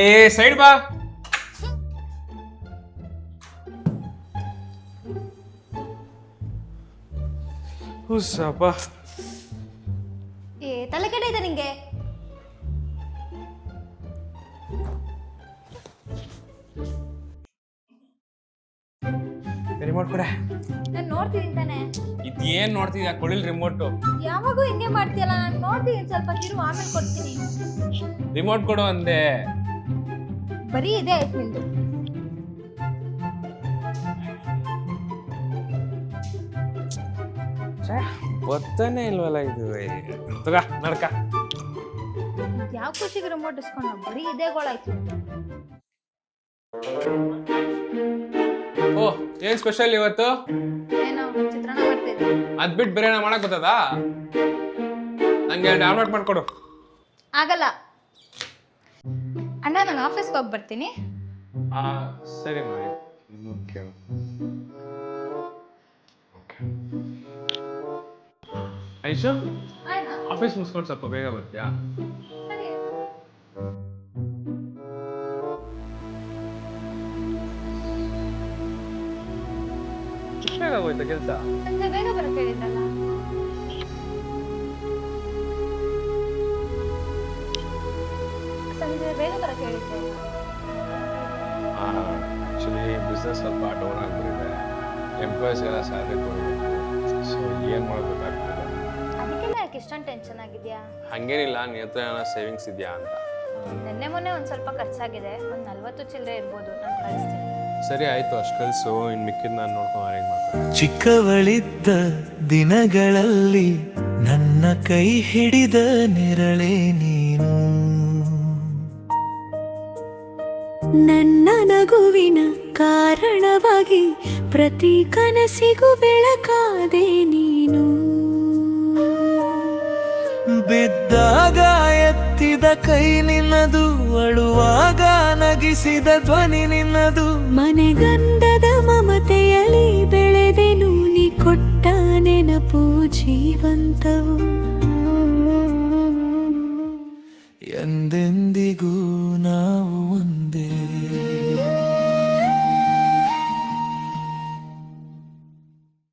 ಏ ಸೈಡ್ ಬಾ. ಹುಸ್ಸಪ್ಪ. ಏ ತಲೆ ಕೆಡ ಇದೆ ನಿಂಗೆ. ರಿಮೋಟ್ ಕೊಡೆ. ನಾನು ನೋಡ್ತಿದ್ದೀನಿ ತಾನೆ. ಇದೇನ್ ನೋಡ್ತಿದ್ಯಾ? ಕೊಡಿಲ್ ರಿಮೋಟು. ಯಾವಾಗೂ ಹಿಂಗೆ ಮಾಡ್ತೀಯಲ್ಲ, ನಾನು ನೋಡ್ತೀನಿ. ಸ್ವಲ್ಪ ಕಿರು, ಆಮೇಲೆ ಕೊಡ್ತೀನಿ. ರಿಮೋಟ್ ಕೊಡು ಅಂದೆ. ಬರೀ ಇದೆ ಆಯ್ತು ನಿಂದು. ಗೊತ್ತಾನೆ ಇಲ್ವಲ್ಲ ಇದು. ತಗ ನಡ್ಕ. ಯಾವ ಖುಷಿಗೆ ರಿಮೋಟ್ ಇಸ್ಕೊಂಡ? ಬರೀ ಇದೇ ಗೋಳಾಯ್ತು. ಓ, ಏನ್ ಸ್ಪೆಷಲ್ ಇವತ್ತು? ಏನೋ ಚಿತ್ರಾನ್ನ ಮಾಡ್ತಿದ್ದೆ. ಅದ್ ಬಿಟ್ಟು ಬೇರೆ ಮಾಡಕ್ ಗೊತ್ತದಾ? ನಂಗೆ ಡೌನ್ಲೋಡ್ ಮಾಡ್ಕೊಡು. ಆಗಲ್ಲ ಅಣ್ಣ, ನಾನು ಆಫೀಸ್ಗೆ ಹೋಗಿ ಬರ್ತೀನಿ. ಸರಿ ಮಾಡಿ. ಐಶು, ಆಫೀಸ್ ಮುಗಿಸ್ಕೊಂಡು ಸ್ವಲ್ಪ ಬೇಗ ಬರ್ತೀಯಾ? ಬೇಗ ಹೋಯ್ತಾ ಕೆಲಸ? ಸಂಜೆ ಬೇಗ ಬರಕ್ಕೆ ಹೇಳಿದ್ರಲ್ಲ. ಸಂಜೆ ಬೇಗ ಬರಕ್ಕೆ ಹೇಳಿದ್ದೆ. ಆ್ಯಕ್ಚುಲಿ ಬಿಸ್ನೆಸ್ ಸ್ವಲ್ಪ ಡೌನ್ ಆಗಿಬಿಟ್ಟಿದೆ. ಎಂಪ್ಲಾಯೀಸ್ಗೆಲ್ಲ ಸ್ಯಾಲ್ರಿ ಕೊಡಬೇಕು. ಸೊ ಏನು ಮಾಡೋದು ಗೊತ್ತಾಗ್ತಿಲ್ಲ. ಅದಕ್ಕೆಲ್ಲ ಯಾಕೆ ಇಷ್ಟೊಂದು ಟೆನ್ಷನ್ ಆಗಿದೆಯಾ? ಹಾಗೇನಿಲ್ಲ, ನಿನ್ನ ಹತ್ರ ಏನೋ ಸೇವಿಂಗ್ಸ್ ಇದೆಯಾ ಅಂತ. ನಿನ್ನೆ ಮೊನ್ನೆ ಒಂದು ಸ್ವಲ್ಪ ಖರ್ಚಾಗಿದೆ. ಒಂದು 40 ಚಿಲ್ಲರೆ ಇರ್ಬೋದು, ನಾನು ಕಳಿಸ್ತೀನಿ. ಸರಿ ಆಯಿತು, ಅಷ್ಟು ಕಳಿಸು. ಇನ್ನು ಮಿಕ್ಕಿದ್ದು ನಾನು ನೋಡ್ಕೊಂಡು ಅರೇಂಜ್ ಮಾಡ್ತೀನಿ. ಚಿಕ್ಕವಳಿದ್ದ ದಿನಗಳಲ್ಲಿ ನನ್ನ ಕೈ ಹಿಡಿದ ನೆರಳೇ ನೀನು. ನನ್ನ ನಗುವಿನ ಕಾರಣವಾಗಿ ಪ್ರತಿ ಕನಸಿಗೂ ಬೆಳಕಾದೆ ನೀನು. ಬಿದ್ದಾಗ ಎತ್ತಿದ ಕೈ ನಿನ್ನದು, ಅಳುವಾಗ ನಗಿಸಿದ ಧ್ವನಿ ನಿನ್ನದು. ಮನೆಗಂದದ ಮಮತೆಯಲ್ಲಿ ಬೆಳೆದೆನು, ನೀ ಕೊಟ್ಟ ನೆನಪು ಜೀವಂತವು. ಎಂದೆಂದಿಗೂ